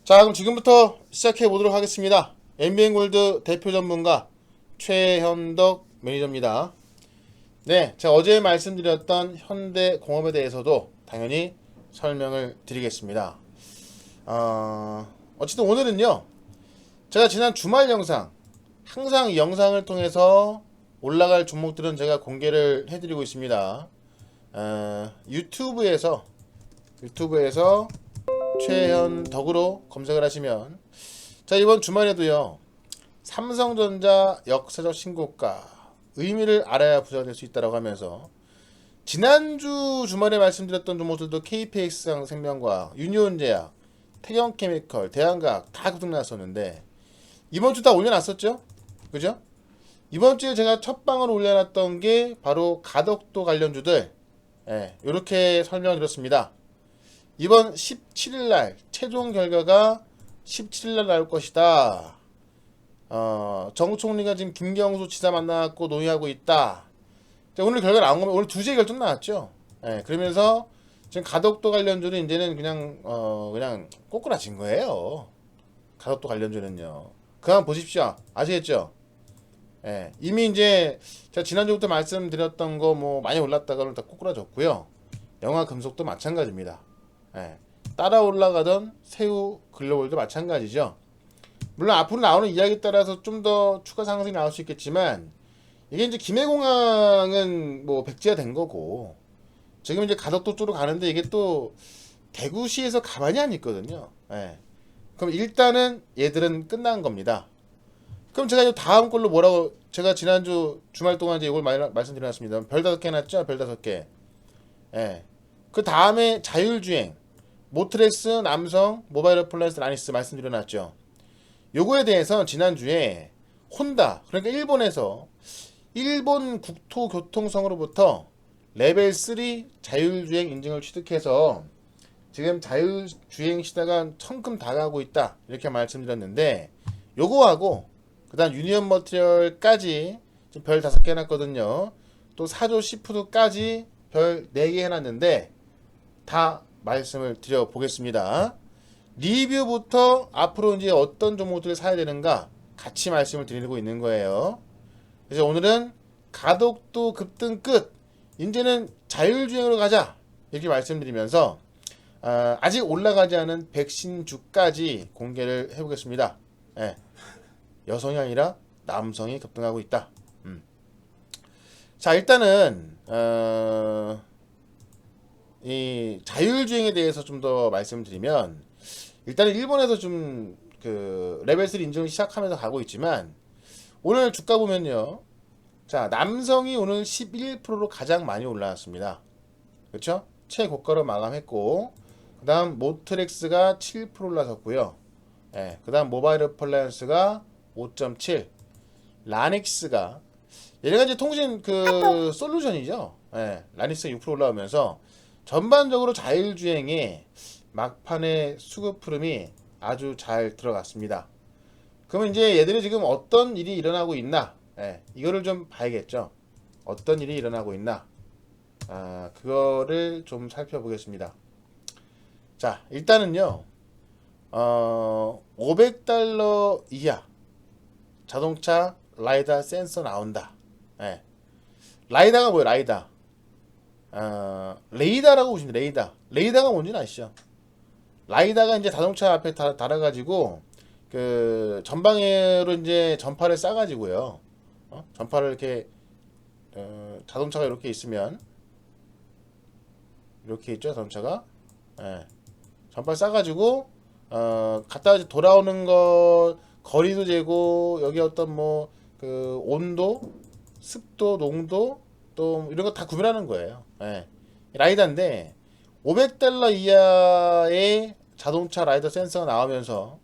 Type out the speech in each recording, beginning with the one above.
자, 그럼 지금부터 시작해 보도록 하겠습니다. MBN골드 대표 전문가 최현덕 매니저입니다. 네, 제가 어제 말씀드렸던 현대공업에 대해서도 당연히 설명을 드리겠습니다. 어쨌든 오늘은요, 제가 지난 주말 영상, 항상 이 영상을 통해서 올라갈 종목들은 제가 공개를 해드리고 있습니다. 유튜브에서 최현덕으로 검색을 하시면, 자, 이번 주말에도요, 삼성전자 역사적 신고가, 의미를 알아야 부자가 될 수 있다라고 하면서, 지난주 주말에 말씀드렸던 종목들도 KPX 생명과학, 유니온제약, 태경케미컬, 대한과학 다 급등났었는데, 이번 주 다 올려놨었죠? 그죠? 이번 주에 제가 첫 방을 올려놨던 게 바로 가덕도 관련주들, 이렇게 설명을 드렸습니다. 이번 17일날 최종 결과가 17일날 나올 것이다. 정 총리가 지금 김경수 지사 만나갖고 논의하고 있다. 자, 오늘 결과 나온 거면 오늘 2시에 결정 나왔죠. 그러면서 지금 가덕도 관련주는 이제는 그냥 꼬꾸라진 거예요. 가덕도 관련주는요. 그만 보십시오. 아시겠죠? 이미 이제 제가 지난주부터 말씀드렸던 거 뭐 많이 올랐다가는 다 꼬꾸라졌고요. 영화 금속도 마찬가지입니다. 따라 올라가던 새우 글로벌도 마찬가지죠. 물론 앞으로 나오는 이야기에 따라서 좀 더 추가 상승이 나올 수 있겠지만, 이게 이제 김해공항은 뭐 백지화 된 거고, 지금 이제 가덕도 쪽으로 가는데 이게 또 대구시에서 가만히 안 있거든요. 그럼 일단은 얘들은 끝난 겁니다. 그럼 제가 이 다음 걸로 뭐라고, 제가 지난주 주말 동안 이제 이걸 많이 말씀드렸습니다. 별 5개 해놨죠? 별 5개. 그 다음에 자율주행, 모트렉스, 남성, 모바일 어플라이언스, 라니스 말씀드려놨죠. 요거에 대해서 지난주에 혼다, 그러니까 일본에서 일본 국토교통성으로부터 레벨 3 자율주행 인증을 취득해서 지금 자율주행 시대가 천금 다가가고 있다, 이렇게 말씀드렸는데, 요거하고 그 다음 유니언 머티리얼까지 지금 별 5개 해놨거든요. 또 사조 시푸드까지 별 4개 해놨는데 다 말씀을 드려보겠습니다. 리뷰부터 앞으로 이제 어떤 종목들을 사야 되는가 같이 말씀을 드리고 있는 거예요. 그래서 오늘은 가덕도 급등 끝, 이제는 자율주행으로 가자, 이렇게 말씀드리면서 아직 올라가지 않은 백신주까지 공개를 해보겠습니다. 여성이 아니라 남성이 급등하고 있다. 자, 일단은 이 자율주행에 대해서 좀 더 말씀드리면, 일단은 일본에서 좀 그 레벨 3 인증을 시작하면서 가고 있지만, 오늘 주가 보면요, 자, 남성이 오늘 11%로 가장 많이 올라왔습니다. 그렇죠? 최고가로 마감했고, 그 다음 모트렉스가 7% 올라섰고요. 그 다음 모바일 어플라이언스가 5.7, 라닉스가, 얘네가 이제 통신 그 솔루션이죠. 라닉스가 6% 올라오면서 전반적으로 자율주행에 막판에 수급 흐름이 아주 잘 들어갔습니다. 그러면 이제 얘들이 지금 어떤 일이 일어나고 있나, 이거를 좀 봐야겠죠. 어떤 일이 일어나고 있나, 그거를 좀 살펴보겠습니다. 자, 일단은요, 500달러 이하 자동차 라이다 센서 나온다. 라이다가 뭐예요? 라이다. 레이다라고 보시면 돼요. 레이다가 뭔지는 아시죠? 라이다가 이제 자동차 앞에 달아가지고 그 전방으로 이제 전파를 쏴가지고요. 전파를 이렇게 자동차가 이렇게 있으면, 이렇게 있죠, 자동차가. 전파를 쏴가지고 갔다 돌아오는 거 거리도 재고, 여기 어떤 뭐 그 온도, 습도, 농도, 또 이런 거 다 구별하는 거예요. 라이다인데 500달러 이하의 자동차 라이더 센서가 나오면서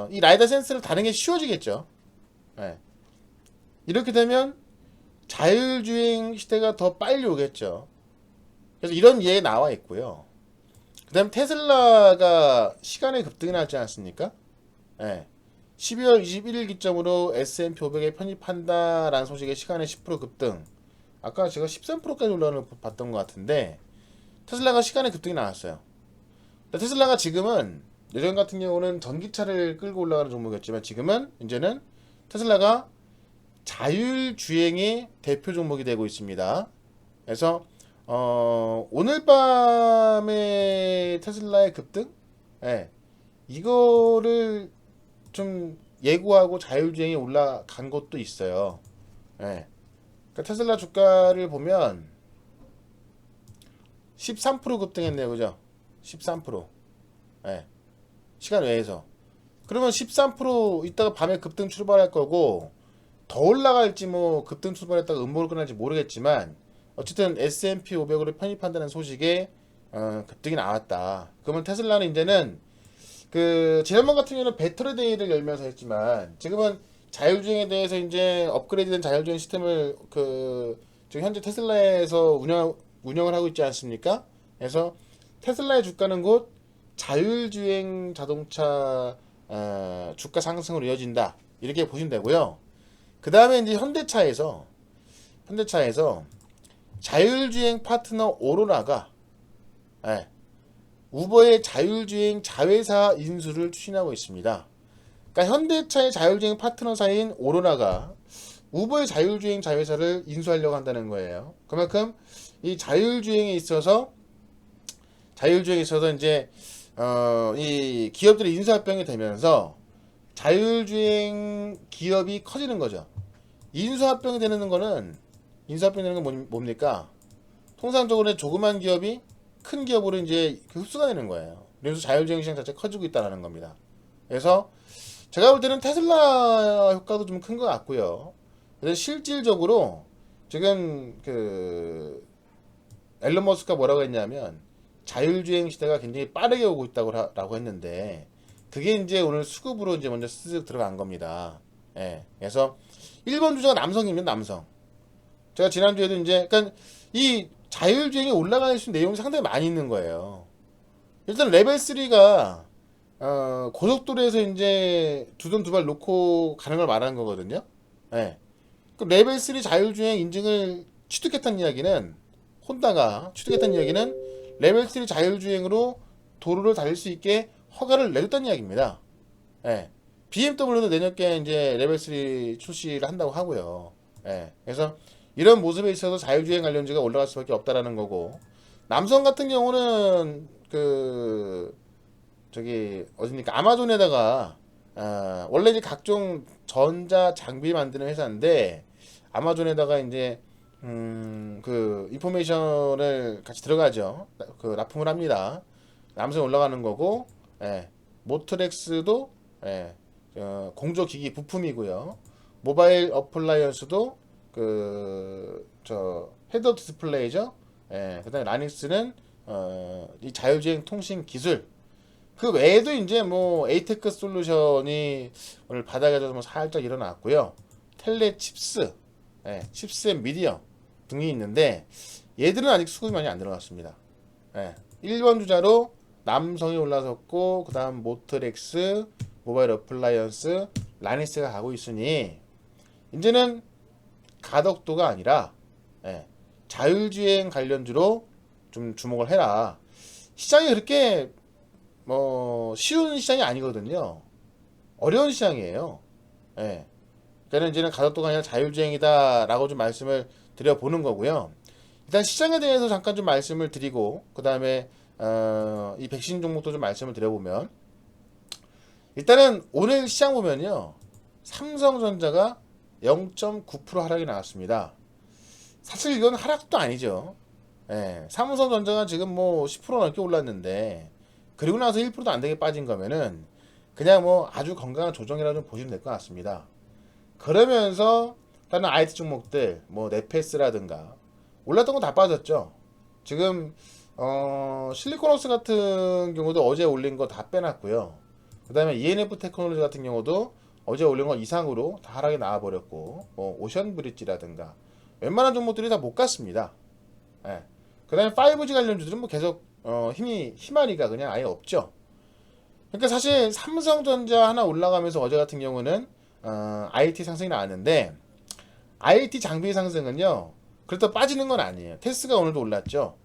이 라이더 센서를 다는 게 쉬워지겠죠. 이렇게 되면 자율주행 시대가 더 빨리 오겠죠. 그래서 이런 예에 나와 있고요. 그 다음 테슬라가 시간의 급등이 나지 않았습니까? 12월 21일 기점으로 S&P 500에 편입한다라는 소식에 시간의 10% 급등. 아까 제가 13%까지 올라오는 거 봤던 것 같은데, 테슬라가 시간의 급등이 나왔어요. 테슬라가 지금은 예전 같은 경우는 전기차를 끌고 올라가는 종목이었지만 지금은 이제는 테슬라가 자율주행의 대표 종목이 되고 있습니다. 그래서 오늘 밤에 테슬라의 급등, 예, 이거를 좀 예고하고 자율주행이 올라간 것도 있어요. 예. 그러니까 테슬라 주가를 보면 13% 급등했네요, 그죠? 13%. 예. 시간 외에서. 그러면 13% 이따가 밤에 급등 출발할 거고 더 올라갈지 뭐 급등 출발했다가 음모를 끝날지 모르겠지만 어쨌든 S&P 500으로 편입한다는 소식에 급등이 나왔다. 그러면 테슬라는 이제는 그 지난번 같은 경우는 배터리 데이를 열면서 했지만 지금은 자율주행에 대해서 이제 업그레이드된 자율주행 시스템을 그 지금 현재 테슬라에서 운영을 하고 있지 않습니까? 그래서 테슬라의 주가는 곧 자율주행 자동차 주가 상승으로 이어진다. 이렇게 보시면 되고요. 그 다음에 이제 현대차에서 자율주행 파트너 오로라가 예, 우버의 자율주행 자회사 인수를 추진하고 있습니다. 그러니까 현대차의 자율주행 파트너사인 오로라가 우버의 자율주행 자회사를 인수하려고 한다는 거예요. 그만큼 이 자율주행에 있어서 이제 이 기업들이 인수합병이 되면서 자율주행 기업이 커지는 거죠. 인수합병이 되는 거는 뭡니까? 통상적으로 조그만 기업이 큰 기업으로 이제 흡수가 되는 거예요. 그래서 자율주행 시장 자체가 커지고 있다는 겁니다. 그래서 제가 볼 때는 테슬라 효과도 좀 큰 것 같고요. 그래서 실질적으로 지금 그 앨런 머스크가 뭐라고 했냐면 자율주행 시대가 굉장히 빠르게 오고 있다고 했는데 그게 이제 오늘 수급으로 이제 먼저 쓱 들어간 겁니다. 예. 그래서 1번 주자가 남성입니다. 남성. 제가 지난주에도 이제 그러니까 이 자율주행이 올라가는 내용이 상당히 많이 있는 거예요. 일단 레벨 3가 고속도로에서 이제 두 손 두 발 놓고 가는 걸 말하는 거거든요. 예. 그 레벨 3 자율주행 인증을 취득했다는 이야기는 혼다가 취득했다는 이야기는 레벨 3 자율주행으로 도로를 달릴 수 있게 허가를 내줬다는 이야기입니다. 예. BMW도 내년께 이제 레벨 3 출시를 한다고 하고요. 예. 그래서 이런 모습에 있어서 자율주행 관련주가 올라갈 수밖에 없다라는 거고 남성 같은 경우는 그 저기 어디니까 아마존에다가 원래 이제 각종 전자 장비 만드는 회사인데 아마존에다가 이제 그 인포메이션을 같이 들어가죠. 그 납품을 합니다. 남성 올라가는 거고 예. 모트렉스도 예. 공조기기 부품이고요. 모바일 어플라이언스도 그 저 헤드업 디스플레이죠. 예. 그다음에 라닉스는 이 자율주행 통신 기술. 그 외에도 이제 뭐 에이테크 솔루션이 오늘 바닥에서 뭐 살짝 일어났고요. 텔레 칩스, 예, 칩셋 미디어 등이 있는데 얘들은 아직 수급이 많이 안 들어갔습니다. 예, 1번 주자로 남성이 올라섰고 그 다음 모트렉스, 모바일 어플라이언스, 라니스가 가고 있으니 이제는 가덕도가 아니라 예, 자율주행 관련주로 좀 주목을 해라. 시장이 그렇게 뭐 쉬운 시장이 아니거든요. 어려운 시장이에요. 예. 그러니까 이제는 가덕도가 아니라 자율주행이다라고 좀 말씀을 드려보는 거고요. 일단 시장에 대해서 잠깐 좀 말씀을 드리고 그 다음에 이 백신 종목도 좀 말씀을 드려보면 일단은 오늘 시장 보면요. 삼성전자가 0.9% 하락이 나왔습니다. 사실 이건 하락도 아니죠. 예, 삼성전자가 지금 뭐 10% 넘게 올랐는데 그리고 나서 1%도 안 되게 빠진 거면은 그냥 뭐 아주 건강한 조정이라고 좀 보시면 될 것 같습니다. 그러면서 다른 IT 종목들 뭐 네페스라든가 올랐던 거 다 빠졌죠. 지금 실리콘워스 같은 경우도 어제 올린 거 다 빼놨고요. 그 다음에 ENF 테크놀로지 같은 경우도 어제 올린 거 이상으로 다 하락이 나와버렸고 뭐 오션브릿지라든가 웬만한 종목들이 다 못 갔습니다. 예. 그 다음에 5G 관련주들은 뭐 계속 희마리가 그냥 아예 없죠. 그러니까 사실 삼성전자 하나 올라가면서 어제 같은 경우는 IT 상승이 나왔는데 IT 장비 상승은요 그렇다고 빠지는 건 아니에요. 테스가 오늘도 올랐죠.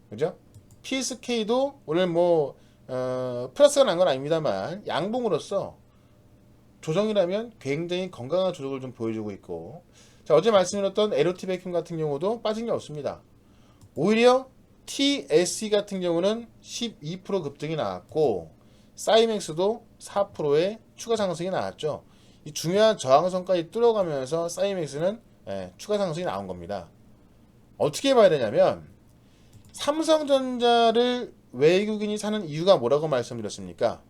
그죠? PSK도 오늘 뭐 플러스가 난 건 아닙니다만 양봉으로서 조정이라면 굉장히 건강한 조정을 좀 보여주고 있고, 자, 어제 말씀드렸던 LOT 백큐 같은 경우도 빠진 게 없습니다. 오히려 TSE 같은 경우는 12% 급등이 나왔고 사이맥스도 4%의 추가 상승이 나왔죠. 이 중요한 저항선까지 뚫어가면서 사이맥스는 추가 상승이 나온 겁니다. 어떻게 봐야 되냐면 삼성전자를 외국인이 사는 이유가 뭐라고 말씀드렸습니까?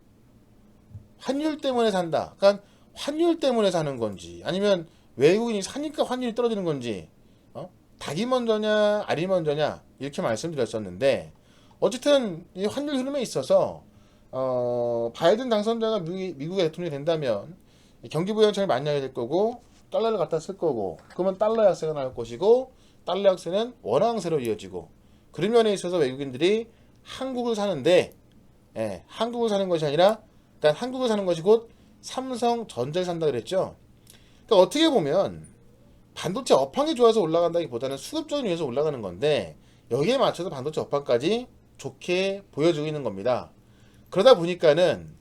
환율 때문에 산다. 그러니까 환율 때문에 사는 건지 아니면 외국인이 사니까 환율이 떨어지는 건지 닭이 먼저냐 알이 먼저냐 이렇게 말씀드렸었는데, 어쨌든 이 환율 흐름에 있어서 바이든 당선자가 미국의 대통령이 된다면 경기 부양책을 많이 하게 될 거고 달러를 갖다 쓸 거고, 그러면 달러 약세가 나올 것이고 달러 약세는 원화 강세로 이어지고, 그런 면에 있어서 외국인들이 한국을 사는데 한국을 사는 것이 아니라 그러니까 한국을 사는 것이 곧 삼성전자를 산다 그랬죠. 그러니까 어떻게 보면 반도체 업황이 좋아서 올라간다기보다는 수급적인 이유에서 올라가는 건데 여기에 맞춰서 반도체 업황까지 좋게 보여주고 있는 겁니다. 그러다 보니까는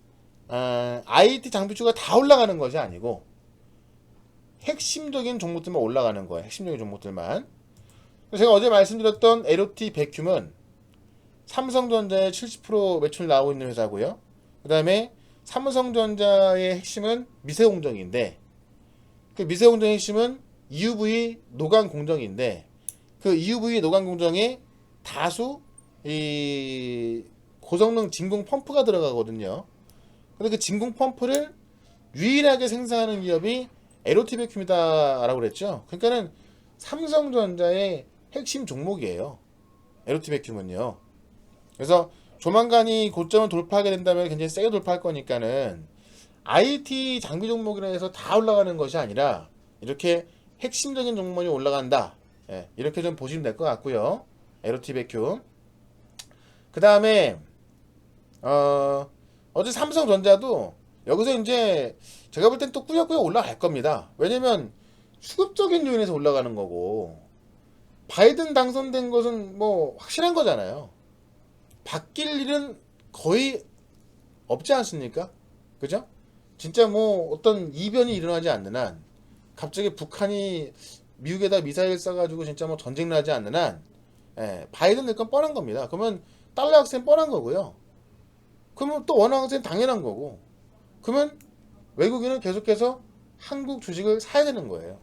IT 장비주가 다 올라가는 것이 아니고 핵심적인 종목들만 올라가는 거예요. 핵심적인 종목들만. 제가 어제 말씀드렸던 LOT 백큐은 삼성전자의 70% 매출 나오고 있는 회사고요. 그 다음에 삼성전자의 핵심은 미세공정인데, 그 미세공정의 핵심은 EUV 노광 공정인데, 그 EUV 노광 공정에 다수 이 고성능 진공 펌프가 들어가거든요. 근데 그 진공 펌프를 유일하게 생산하는 기업이 LOT 백큐이다라고 그랬죠. 그러니까는 삼성전자의 핵심 종목이에요. LOT 백큐은요. 그래서 조만간 이 고점을 돌파하게 된다면 굉장히 세게 돌파할 거니까는 IT 장비 종목이라 해서 다 올라가는 것이 아니라 이렇게 핵심적인 종목이 올라간다. 이렇게 좀 보시면 될 것 같고요. LOT 백큐. 그 다음에 어제 삼성전자도 여기서 이제 제가 볼 땐 또 꾸역꾸역 올라갈 겁니다. 왜냐면 수급적인 요인에서 올라가는 거고 바이든 당선된 것은 뭐 확실한 거잖아요. 바뀔 일은 거의 없지 않습니까? 그죠? 진짜 뭐 어떤 이변이 일어나지 않는 한, 갑자기 북한이 미국에다 미사일 쏴가지고 진짜 뭐 전쟁 나지 않는 한, 바이든 될 건 뻔한 겁니다. 그러면 달러 약세는 뻔한 거고요. 그러면 또 원화 강세는 당연한 거고, 그러면 외국인은 계속해서 한국 주식을 사야 되는 거예요.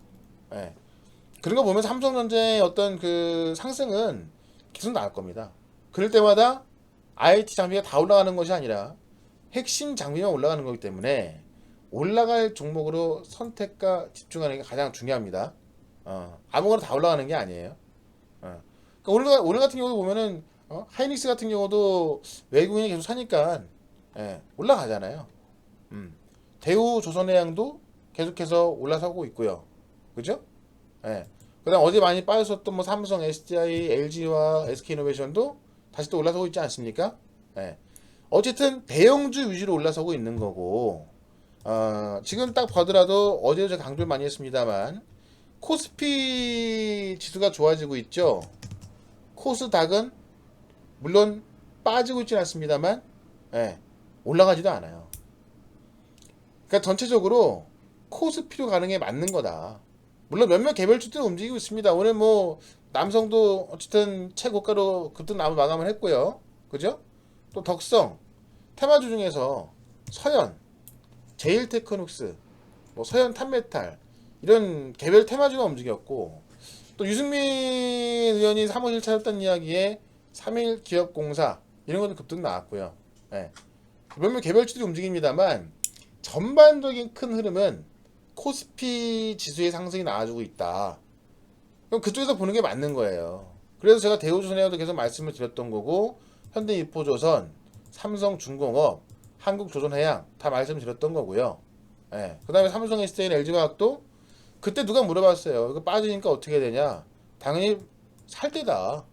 그런 거 보면 삼성전자의 어떤 그 상승은 계속 나올 겁니다. 그럴 때마다 IT 장비가 다 올라가는 것이 아니라 핵심 장비만 올라가는 거기 때문에 올라갈 종목으로 선택과 집중하는 게 가장 중요합니다. 아무거나 다 올라가는 게 아니에요. 그러니까 오늘 같은 경우도 보면은 하이닉스 같은 경우도 외국인이 계속 사니까 올라가잖아요. 대우 조선해양도 계속해서 올라서고 있고요. 그죠? 그다음 어제 많이 빠졌었던 뭐 삼성, SDI, LG와 SK이노베이션도 다시 또 올라서고 있지 않습니까? 어쨌든 대형주 위주로 올라서고 있는 거고, 지금 딱 보더라도 어제도 제가 강조를 많이 했습니다만 코스피 지수가 좋아지고 있죠. 코스닥은 물론 빠지고 있지는 않습니다만 올라가지도 않아요. 그러니까 전체적으로 코스피로 가는 게 맞는 거다. 물론 몇몇 개별주들은 움직이고 있습니다. 오늘 뭐 남성도 어쨌든 최고가로 급등 마감을 했고요. 그죠? 또 덕성, 테마주 중에서 서현, 제일테크닉스, 뭐 서현 탄메탈 이런 개별 테마주가 움직였고, 또 유승민 의원이 사무실 찾았다는 이야기에 3일 기업공사 이런 것도 급등 나왔고요. 몇몇 개별주들이 움직입니다만 전반적인 큰 흐름은 코스피 지수의 상승이 나와주고 있다. 그럼 그쪽에서 보는 게 맞는 거예요. 그래서 제가 대우조선해양도 계속 말씀을 드렸던 거고, 현대이포조선, 삼성중공업, 한국조선해양 다 말씀드렸던 거고요. 그 다음에 삼성 SDI, LG화학도 그때 누가 물어봤어요. 이거 빠지니까 어떻게 되냐? 당연히 살 때다.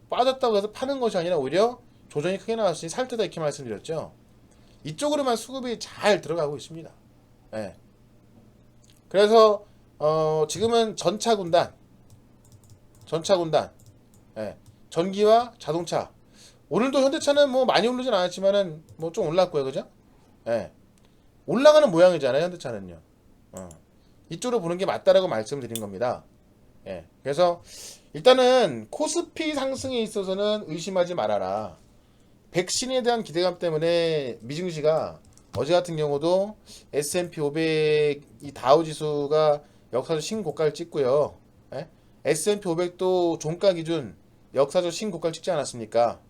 빠졌다고 해서 파는 것이 아니라 오히려 조정이 크게 나왔으니 살 때다 이렇게 말씀드렸죠. 이쪽으로만 수급이 잘 들어가고 있습니다. 그래서 지금은 전차군단, 전기와 자동차 오늘도 현대차는 뭐 많이 오르진 않았지만은 뭐 좀 올랐고요, 그죠? 예. 올라가는 모양이잖아요, 현대차는요. 어. 이쪽으로 보는 게 맞다라고 말씀드린 겁니다. 예. 그래서 일단은 코스피 상승에 있어서는 의심하지 말아라. 백신에 대한 기대감 때문에 미증시가 어제 같은 경우도 S&P 500 이 다우 지수가 역사적 신고가를 찍고요. 예? S&P 500도 종가 기준 역사적 신고가를 찍지 않았습니까?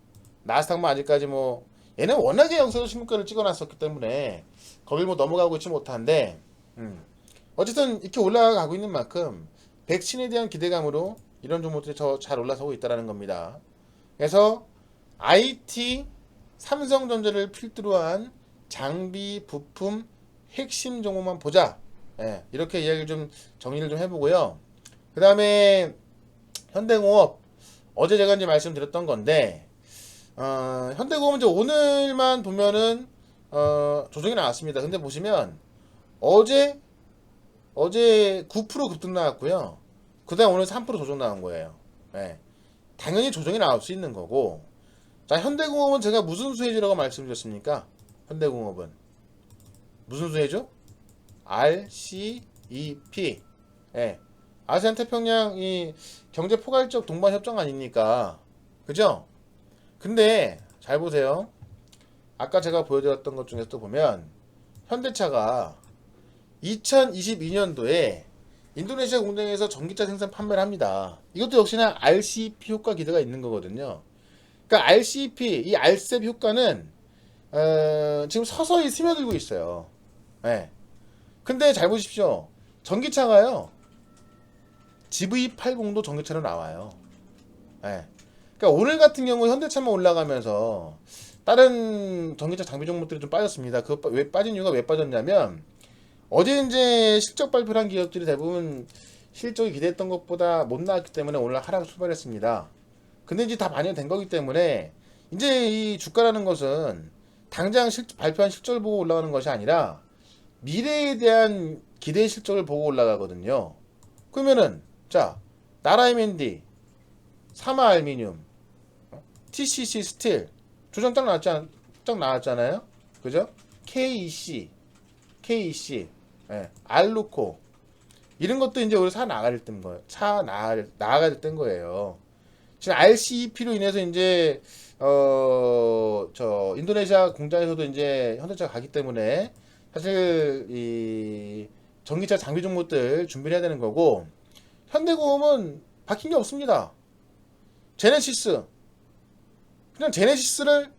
나스닥만 아직까지 뭐 얘는 워낙에 역사적 신고가를 찍어놨었기 때문에 거길 뭐 넘어가고 있지 못한데 어쨌든 이렇게 올라가고 있는 만큼 백신에 대한 기대감으로 이런 종목들이 더 잘 올라서고 있다는 겁니다. 그래서 IT, 삼성전자를 필두로 한 장비, 부품, 핵심 종목만 보자. 예, 이렇게 이야기를 좀 정리를 좀 해보고요. 그 다음에 현대공업, 어제 제가 이제 말씀드렸던 건데, 현대공업은 이제 오늘만 보면은 조정이 나왔습니다. 근데 보시면 어제 9% 급등 나왔고요. 그다음 오늘 3% 조정 나온 거예요. 예. 당연히 조정이 나올 수 있는 거고. 자, 현대공업은 제가 무슨 수혜주라고 말씀드렸습니까? 현대공업은 무슨 수혜주? RCEP. 예. 아세안 태평양 이 경제 포괄적 동반 협정 아닙니까? 그죠? 근데 잘 보세요. 아까 제가 보여드렸던 것 중에서 또 보면 현대차가 2022년도에 인도네시아 공장에서 전기차 생산 판매를 합니다. 이것도 역시나 RCEP 효과 기대가 있는 거거든요. 그러니까 RCEP, 이 RCEP 효과는 지금 서서히 스며들고 있어요. 네. 근데 잘 보십시오. 전기차가요. GV80도 전기차로 나와요. 네. 그러니까 오늘 같은 경우 현대차만 올라가면서 다른 전기차 장비 종목들이 좀 빠졌습니다. 그 왜 빠진 이유가 왜 빠졌냐면 어제 이제 실적 발표를 한 기업들이 대부분 실적이 기대했던 것보다 못 나왔기 때문에 오늘 하락을 출발했습니다. 근데 이제 다 반영된 거기 때문에 이제 이 주가라는 것은 당장 발표한 실적을 보고 올라가는 것이 아니라 미래에 대한 기대 실적을 보고 올라가거든요. 그러면은 자, 나라MND, 사마알미늄, TCC 스틸 조정 딱 나왔잖아요. 그죠? KEC, 예, 알루코 이런 것도 이제 우리 사 나가야 된 거예요. 나가야 된 거예요. 지금 RCEP로 인해서 이제 저 인도네시아 공장에서도 이제 현대차가 가기 때문에 사실 이 전기차 장비 종목들 준비를 해야 되는 거고 현대공업은 바뀐 게 없습니다. 제네시스 그냥 제네시스가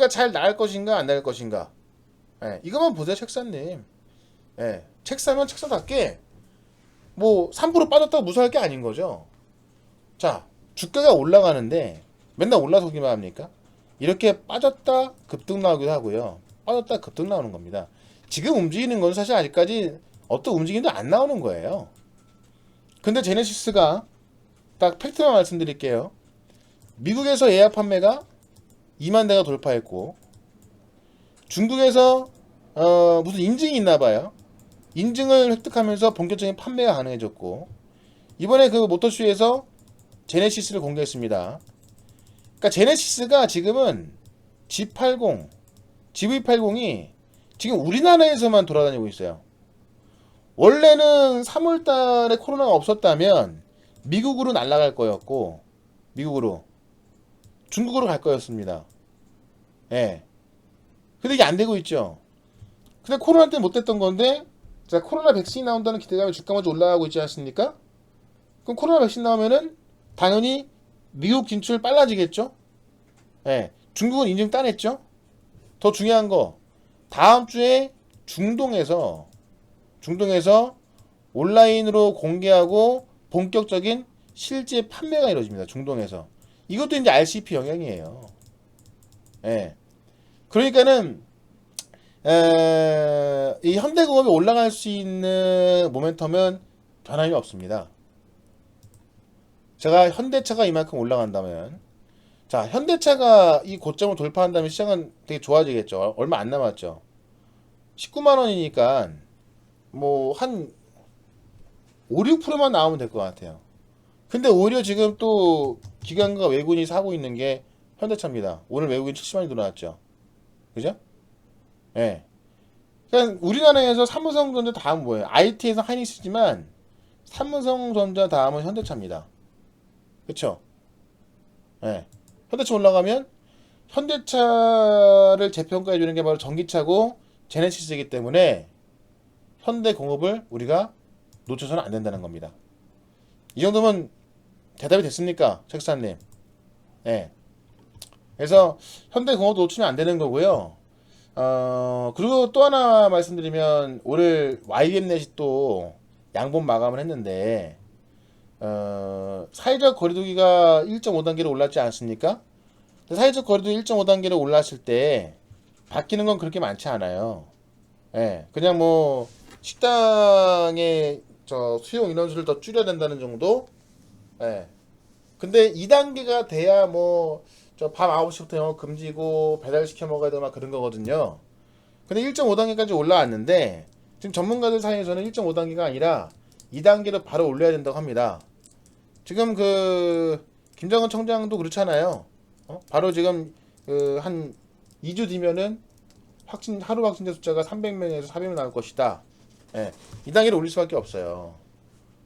잘 나갈 것인가 안 나갈 것인가 예, 이것만 보세요 책사님. 예, 책 사면 책사답게 뭐 3% 빠졌다고 무서워할 게 아닌 거죠. 자, 주가가 올라가는데 맨날 올라서기만 합니까? 이렇게 빠졌다 급등 나오기도 하고요. 빠졌다 급등 나오는 겁니다. 지금 움직이는 건 사실 아직까지 어떤 움직임도 안 나오는 거예요. 근데 제네시스가 딱 팩트만 말씀드릴게요. 미국에서 예약 판매가 2만 대가 돌파했고 중국에서 무슨 인증이 있나 봐요. 인증을 획득하면서 본격적인 판매가 가능해졌고 이번에 그 모터쇼에서 제네시스를 공개했습니다. 그러니까 제네시스가 지금은 G80, GV80이 지금 우리나라에서만 돌아다니고 있어요. 원래는 3월달에 코로나가 없었다면 미국으로 날아갈 거였고 미국으로 중국으로 갈 거였습니다. 예. 근데 이게 안 되고 있죠. 근데 코로나 때 못 됐던 건데 자 코로나 백신이 나온다는 기대감에 주가 먼저 올라가고 있지 않습니까? 그럼 코로나 백신 나오면은 당연히 미국 진출 빨라지겠죠? 예. 중국은 인증 따냈죠? 더 중요한 거 다음 주에 중동에서 온라인으로 공개하고 본격적인 실제 판매가 이루어집니다. 중동에서. 이것도 이제 RCP 영향이에요. 예. 그러니까는 이 현대공업이 올라갈 수 있는 모멘텀은 변함이 없습니다. 제가 현대차가 이만큼 올라간다면 자 현대차가 이 고점을 돌파한다면 시장은 되게 좋아지겠죠. 얼마 안 남았죠. 19만원이니까 뭐 한 5, 6%만 나오면 될 것 같아요. 근데 오히려 지금 또 기관과 외국인이 사고 있는 게 현대차입니다. 오늘 외국인 70만이 늘어났죠. 그죠? 예. 그러니까 우리나라에서 삼성전자 다음 뭐예요? IT에서 하이닉스지만 삼성전자 다음은 현대차입니다. 그쵸? 예. 현대차 올라가면 현대차를 재평가해 주는 게 바로 전기차고 제네시스이기 때문에 현대공업을 우리가 놓쳐서는 안 된다는 겁니다. 이 정도면 대답이 됐습니까? 책사님. 예. 그래서 현대공업도 놓치면 안 되는 거고요. 그리고 또 하나 말씀드리면 오늘 YM넷이 또 양봉 마감을 했는데 사회적 거리두기가 1.5단계로 올랐지 않습니까? 사회적 거리두기 1.5단계로 올랐을 때 바뀌는 건 그렇게 많지 않아요. 예, 그냥 뭐 식당의 저 수용 인원수를 더 줄여야 된다는 정도. 예. 근데 2단계가 돼야 뭐 저 밤 9시부터 영업 금지고 배달 시켜 먹어야 되고 막 그런 거거든요. 근데 1.5단계까지 올라왔는데 지금 전문가들 사이에서는 1.5단계가 아니라 2단계로 바로 올려야 된다고 합니다. 지금 그 김정은 청장도 그렇잖아요. 바로 지금 그 한 2주 뒤면은 하루 확진자 숫자가 300명에서 400명 나올 것이다. 예. 2단계로 올릴 수밖에 없어요.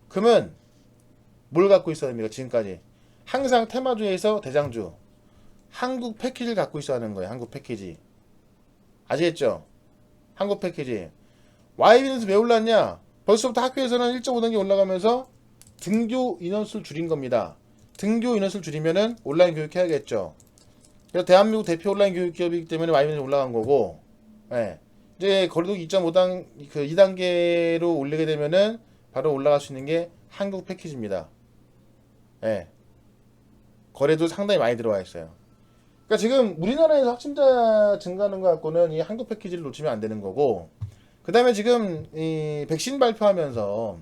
그러면 뭘 갖고 있어야 됩니까? 지금까지 항상 테마주에서 대장주 한국 패키지를 갖고 있어야 하는 거예요. 한국 패키지. 아시겠죠? 한국 패키지. YBN에서 왜 올랐냐? 벌써부터 학교에서는 1.5단계 올라가면서 등교 인원수를 줄인 겁니다. 등교 인원수를 줄이면은 온라인 교육 해야겠죠. 그래서 대한민국 대표 온라인 교육 기업이기 때문에 YBN에 올라간 거고, 예. 이제 거리두기 2.5단, 그 2단계로 올리게 되면은 바로 올라갈 수 있는 게 한국 패키지입니다. 예. 거래도 상당히 많이 들어와 있어요. 그러니까 지금 우리나라에서 확진자 증가하는 거 갖고는 이 한국 패키지를 놓치면 안 되는 거고, 그 다음에 지금 이 백신 발표하면서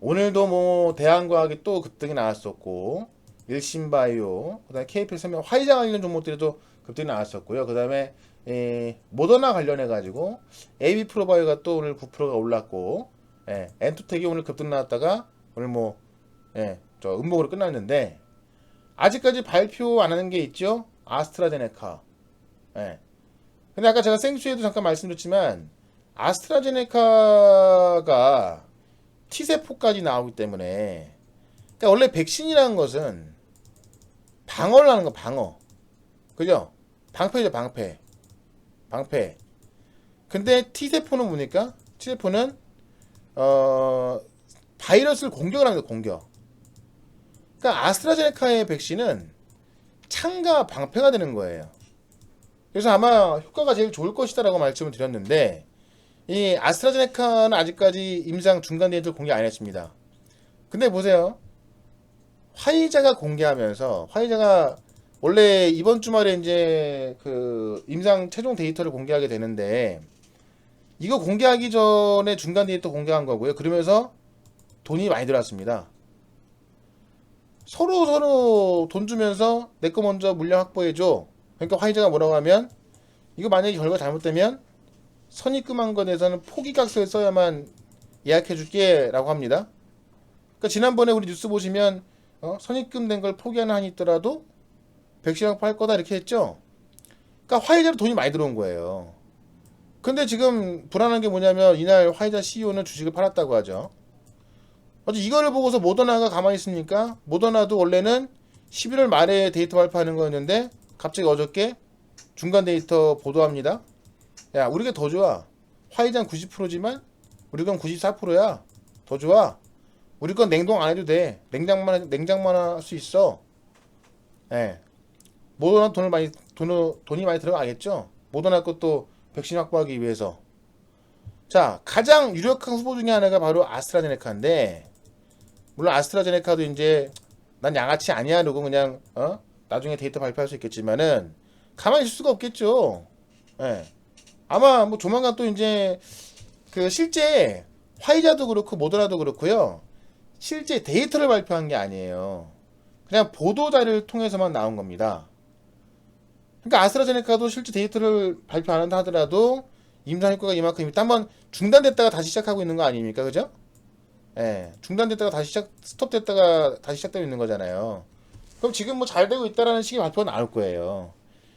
오늘도 뭐 대한과학이 또 급등이 나왔었고, 일신바이오, 그 다음에 KP 생명, 화이자 관련 종목들에도 급등이 나왔었고요. 그 다음에 모더나 관련해 가지고 AB 프로바이오가 또 오늘 9%가 올랐고, 엔투텍이 오늘 급등 나왔다가 오늘 뭐 저 음목으로 끝났는데 아직까지 발표 안 하는 게 있죠. 아스트라제네카. 예. 근데 아까 제가 생수에도 잠깐 말씀드렸지만 아스트라제네카가 T세포까지 나오기 때문에, 그러니까 원래 백신이라는 것은 방어를 하는 거, 방어. 그죠? 방패죠, 방패. 방패. 근데 T세포는 뭡니까? T세포는 바이러스를 공격을 합니다, 공격. 그러니까 아스트라제네카의 백신은 창과 방패가 되는 거예요. 그래서 아마 효과가 제일 좋을 것이다라고 말씀을 드렸는데, 이 아스트라제네카는 아직까지 임상 중간 데이터를 공개 안 했습니다. 근데 보세요. 화이자가 공개하면서, 화이자가 원래 이번 주말에 이제 그 임상 최종 데이터를 공개하게 되는데, 이거 공개하기 전에 중간 데이터 공개한 거고요. 그러면서 돈이 많이 들어왔습니다. 서로 돈 주면서 내 거 먼저 물량 확보해줘. 그러니까 화이자가 뭐라고 하면, 이거 만약에 결과 잘못되면 선입금한 거에 대해서는 포기각서를 써야만 예약해줄게 라고 합니다. 그러니까 지난번에 우리 뉴스 보시면 선입금 된 걸 포기하는 한이 있더라도 백신 확보할 거다 이렇게 했죠. 그러니까 화이자로 돈이 많이 들어온 거예요. 근데 지금 불안한 게 뭐냐면 이날 화이자 CEO는 주식을 팔았다고 하죠. 어제 이거를 보고서 모더나가 가만히 있습니까? 모더나도 원래는 11월 말에 데이터 발표하는 거였는데 갑자기 어저께 중간 데이터 보도합니다. 야, 우리가 더 좋아. 화이자는 90%지만 우리 건 94%야. 더 좋아. 우리 건 냉동 안 해도 돼. 냉장만 할 수 있어. 예. 모더나 돈이 많이 들어가겠죠. 모더나 것도 백신 확보하기 위해서. 자, 가장 유력한 후보 중에 하나가 바로 아스트라제네카인데, 물론 아스트라제네카도 이제 난 양아치 아니야 그러고 그냥 나중에 데이터 발표할 수 있겠지만은 가만히 있을 수가 없겠죠. 예. 아마 뭐 조만간 또 이제 그 실제 화이자도 그렇고 모더나도 그렇고요. 실제 데이터를 발표한 게 아니에요. 그냥 보도 자료를 통해서만 나온 겁니다. 그러니까 아스트라제네카도 실제 데이터를 발표 안 한다 하더라도 임상 효과가 이만큼 있다. 한번 중단됐다가 다시 시작하고 있는 거 아닙니까? 그죠? 예. 중단됐다가 다시 스톱됐다가 다시 시작되고 있는 거잖아요. 그럼 지금 뭐 잘 되고 있다라는 식의 발표가 나올 거예요.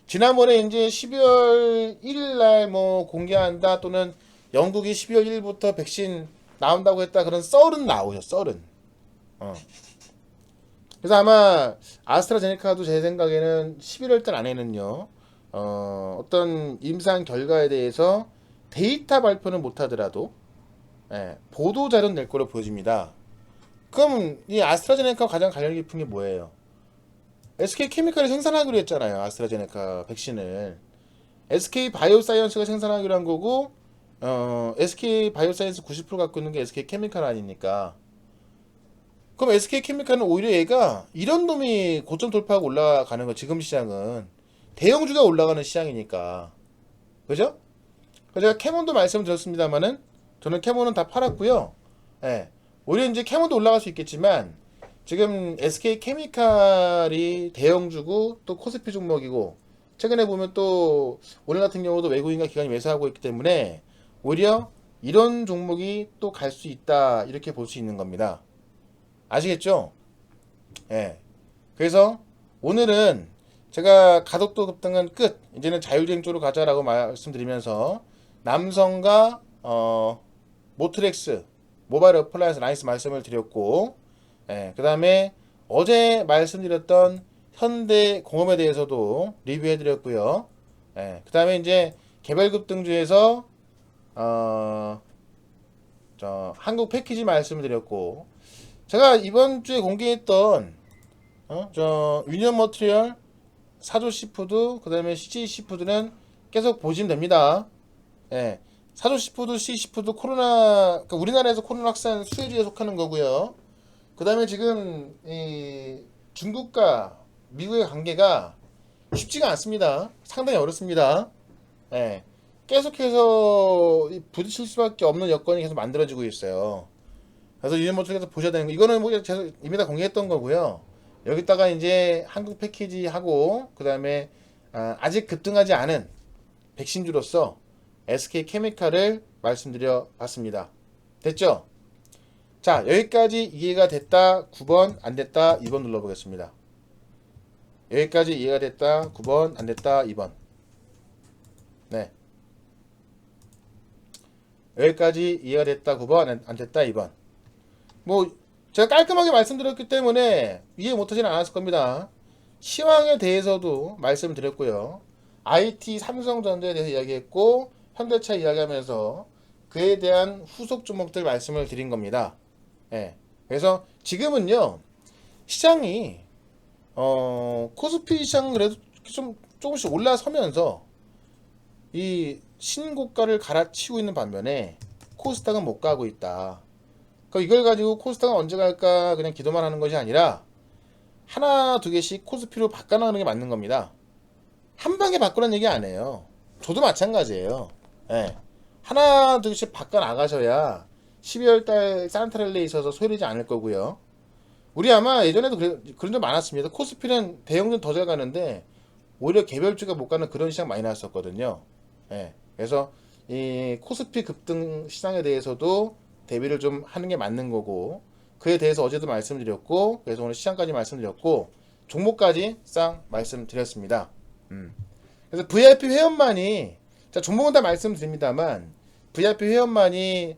지난번에 이제 12월 1일 날 뭐 공개한다 또는 영국이 12월 1일부터 백신 나온다고 했다 그런 썰은 나오죠. 썰은. 어. 그래서 아마 아스트라제네카도 제 생각에는 11월 달 안에는요. 어떤 임상 결과에 대해서 데이터 발표는 못 하더라도 보도 자료는 낼 거로 보여집니다. 그럼 이 아스트라제네카 가장 관련 깊은 게 뭐예요? SK케미칼이 생산하기로 했잖아요. 아스트라제네카 백신을. SK바이오사이언스가 생산하기로 한 거고 SK바이오사이언스 90% 갖고 있는 게 SK케미칼 아닙니까? 그럼 SK케미칼은 오히려 얘가 이런 놈이 고점 돌파하고 올라가는 거 지금 시장은 대형주가 올라가는 시장이니까 그죠? 그래서 제가 캐몬도 말씀드렸습니다만은 저는 캐몬은 다 팔았고요. 예. 오히려 이제 캐몬도 올라갈 수 있겠지만 지금 SK케미칼이 대형주고 또 코스피 종목이고 최근에 보면 또 오늘 같은 경우도 외국인과 기관이 매수하고 있기 때문에 오히려 이런 종목이 또 갈 수 있다 이렇게 볼 수 있는 겁니다. 아시겠죠? 예. 그래서 오늘은 제가 가덕도 급등은 끝. 이제는 자율주행 쪽으로 가자라고 말씀드리면서 남성과 모트렉스 모바일 어플라이언스 라이스 말씀을 드렸고, 그 다음에 어제 말씀드렸던 현대공업에 대해서도 리뷰해드렸고요. 그 다음에 이제 개별급등주에서 한국 패키지 말씀을 드렸고, 제가 이번 주에 공개했던 유니언 머티리얼, 사조시푸드, 그 다음에 CJ시푸드는 계속 보시면 됩니다. 사조시푸드, CJ시푸드 코로나, 그러니까 우리나라에서 코로나 확산 수혜주에 속하는 거고요. 그 다음에 지금 이 중국과 미국의 관계가 쉽지가 않습니다. 상당히 어렵습니다. 계속해서 부딪힐 수밖에 없는 여건이 계속 만들어지고 있어요. 그래서 유니언 머티리얼에서 보셔야 되는 거, 이거는 뭐 제가 이미 다 공개했던 거고요. 여기다가 이제 한국 패키지 하고 그 다음에 아직 급등하지 않은 백신주로서 SK케미칼을 말씀드려 봤습니다. 됐죠? 자, 여기까지 이해가 됐다 9번, 안 됐다 2번 눌러보겠습니다. 여기까지 이해가 됐다 9번, 안 됐다 2번. 네. 여기까지 이해가 됐다 9번, 안 됐다 2번. 뭐 제가 깔끔하게 말씀드렸기 때문에 이해 못하지는 않았을 겁니다. 시황에 대해서도 말씀드렸고요. IT 삼성전자에 대해서 이야기했고 현대차 이야기하면서 그에 대한 후속 종목들 말씀을 드린 겁니다. 그래서 지금은요 시장이 코스피 시장은 그래도 좀 조금씩 올라서면서 이 신고가를 갈아치우고 있는 반면에 코스닥은 못 가고 있다. 이걸 가지고 코스닥은 언제 갈까 그냥 기도만 하는 것이 아니라 하나 두 개씩 코스피로 바꿔나가는 게 맞는 겁니다. 한 방에 바꾸라는 얘기 안 해요. 저도 마찬가지예요. 하나 두 개씩 바꿔나가셔야 12월달 산타랠리에 있어서 소리지 않을 거고요. 우리 아마 예전에도 그런 적 많았습니다. 코스피는 대형주는 더 잘 가는데 오히려 개별주가 못 가는 그런 시장 많이 나왔었거든요. 그래서 이 코스피 급등 시장에 대해서도 대비를 좀 하는 게 맞는 거고 그에 대해서 어제도 말씀드렸고 그래서 오늘 시장까지 말씀드렸고 종목까지 싹 말씀드렸습니다. 그래서 VIP 회원만이 종목은 다 말씀드립니다만 VIP 회원만이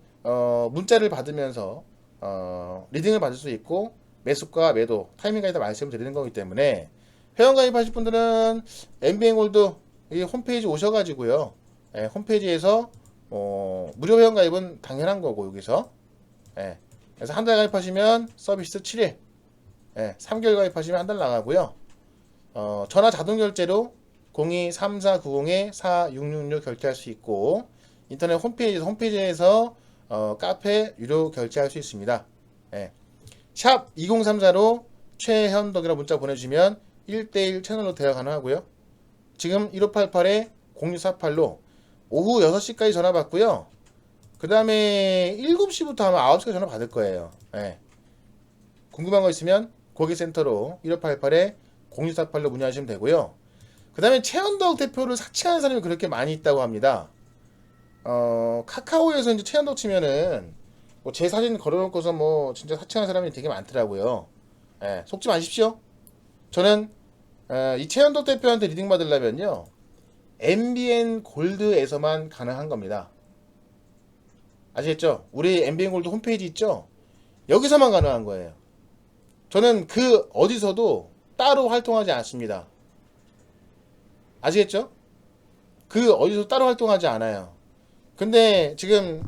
문자를 받으면서 리딩을 받을 수 있고 매수과 매도 타이밍까지 다 말씀드리는 거기 때문에 회원 가입하실 분들은 MBN골드 이 홈페이지 오셔가지고요 홈페이지에서 무료 회원 가입은 당연한 거고 여기서 그래서 한 달 가입하시면 서비스 7일 3개월 가입하시면 한 달 나가고요 전화 자동 결제로 023490-4666 결제할 수 있고 인터넷 홈페이지에서 카페 유료 결제할 수 있습니다. 샵 2034로 최현덕이라 문자 보내주시면 1대1 채널로 대화 가능하고요 지금 1588-0648로 오후 6시까지 전화 받고요. 그 다음에 7시부터 아마 9시까지 전화 받을 거예요. 궁금한 거 있으면 고객센터로 1588-0648로 문의하시면 되고요. 그 다음에 최현덕 대표를 사칭하는 사람이 그렇게 많이 있다고 합니다. 카카오에서 이제 최현덕 치면은 뭐 제 사진 걸어놓고서 뭐 진짜 사칭하는 사람이 되게 많더라고요. 속지 마십시오. 저는 이 최현덕 대표한테 리딩 받으려면요 MBN 골드에서만 가능한 겁니다. 아시겠죠? 우리 MBN 골드 홈페이지 있죠? 여기서만 가능한 거예요. 저는 그 어디서도 따로 활동하지 않습니다. 아시겠죠? 그 어디서 따로 활동하지 않아요. 근데 지금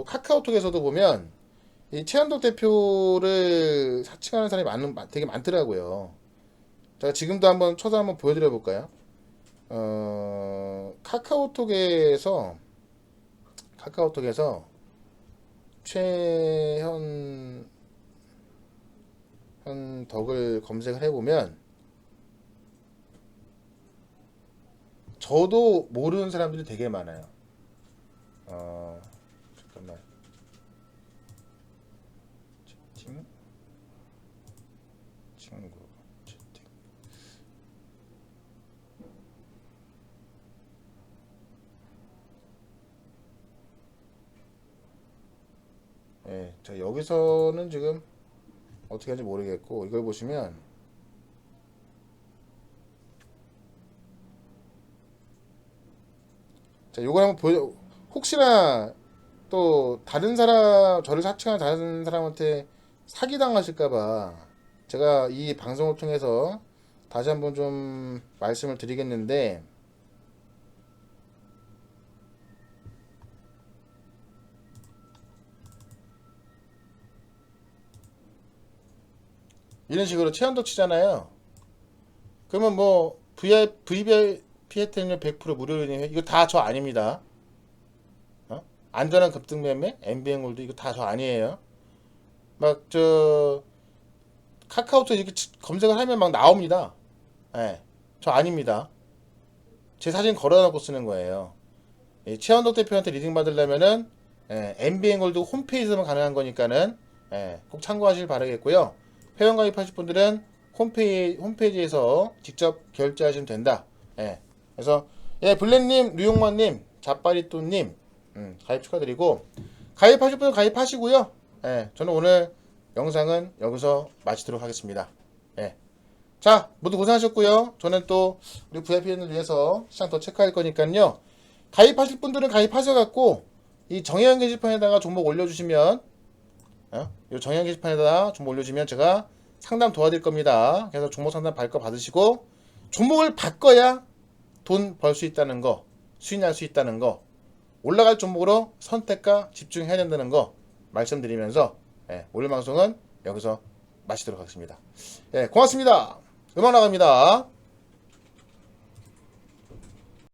카카오톡에서도 보면 이 최현덕 대표를 사칭하는 사람이 되게 많더라고요. 제가 지금도 한번 쳐서 한번 보여드려 볼까요? 카카오톡에서 최현덕을 검색을 해보면 저도 모르는 사람들이 되게 많아요. 잠깐만. 채팅? 친구 채팅. 예, 자 여기서는 지금 어떻게 하는지 모르겠고 이걸 보시면 자 요걸 한번 보여 혹시나 또 다른 사람 저를 사칭한 다른 사람한테 사기 당하실까봐 제가 이 방송을 통해서 다시 한번 좀 말씀을 드리겠는데 이런 식으로 최현덕 치잖아요. 그러면 뭐 VIP 혜택률 100% 무료이네 이거 다 저 아닙니다. 안전한 급등 매매 MBN 골드 이거 다 저 아니에요. 막 저 카카오톡 이렇게 검색을 하면 막 나옵니다. 예, 저 아닙니다. 제 사진 걸어놓고 쓰는 거예요. 최현덕 대표한테 리딩 받으려면은 MBN 골드 홈페이지에서만 가능한 거니까는 꼭 참고하실 바라겠고요. 회원 가입하실 분들은 홈페이지에서 직접 결제하시면 된다. 그래서 블랙님, 류용만님, 자빠리또님 가입 축하드리고 가입하실 분은 가입하시고요. 저는 오늘 영상은 여기서 마치도록 하겠습니다. 자, 모두 고생하셨고요. 저는 또 우리 VIP를 위해서 시장 더 체크할 거니까요. 가입하실 분들은 가입하셔갖고 이 정의연 게시판에다가 종목 올려주시면 이 정의연 게시판에다가 종목 올려주시면 제가 상담 도와드릴 겁니다. 그래서 종목 상담 발거 받으시고 종목을 바꿔야 돈 벌 수 있다는 거, 수익 날 수 있다는 거, 올라갈 종목으로 선택과 집중해야 된다는 거 말씀드리면서 오늘 방송은 여기서 마치도록 하겠습니다. 고맙습니다. 음악 나갑니다.